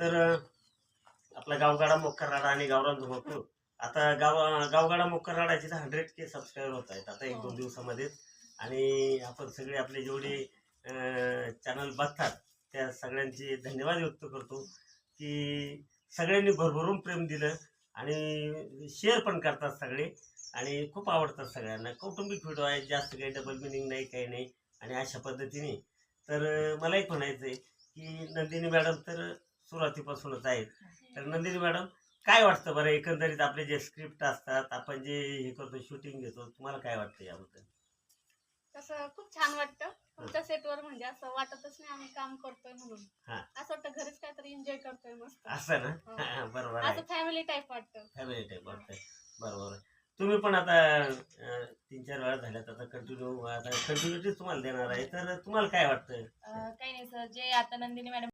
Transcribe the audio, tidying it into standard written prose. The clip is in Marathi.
तर आपला गावगाडा मोक्कर आणि गावरान धुमाकूळ आता गावगाडा मोक्कर राडाचे तर 100K सबस्क्राईबर होत आहेत आता 1-2 दिवसामध्येच. आणि आपण सगळे आपले जेवढे चॅनल बघतात त्या सगळ्यांचे धन्यवाद व्यक्त करतो की सगळ्यांनी भरभरून प्रेम दिलं आणि शेअर पण करतात सगळे आणि खूप आवडतात सगळ्यांना. कौटुंबिक व्हिडिओ आहेत, जास्त काही डबल मिनिंग नाही, काही नाही. आणि अशा पद्धतीने तर मला एक म्हणायचं आहे की नंदिनी मॅडम तर सुरुवातीपासूनच आहेत. तर नंदिनी मॅडम, काय वाटतं बरं एकंदरीत आपले जे स्क्रिप्ट असतात, आपण जे हे करतो, शूटिंग घेतो, तुम्हाला काय वाटतं याबद्दल? तसं खूप छान वाटतं तुमच्या सेटवर, म्हणजे असं वाटतच नाही आम्ही काम करतोय म्हणून. हां, असं वाटतं घरीच काहीतरी एन्जॉय करतोय मस्त. असं ना? हो. बरोबर असं आहे. फॅमिली टाईप वाटतं. फॅमिली टाईप वाटतंय. बरोबर आहे. तुम्ही पण आता 3-4 वेळा झाल्यात आता कंटिन्यू आता कंटिन्युटी तुम्हाला देणार आहे. तर तुम्हाला काय वाटतं? काही नाही सर, जे आता नंदिनी मॅडम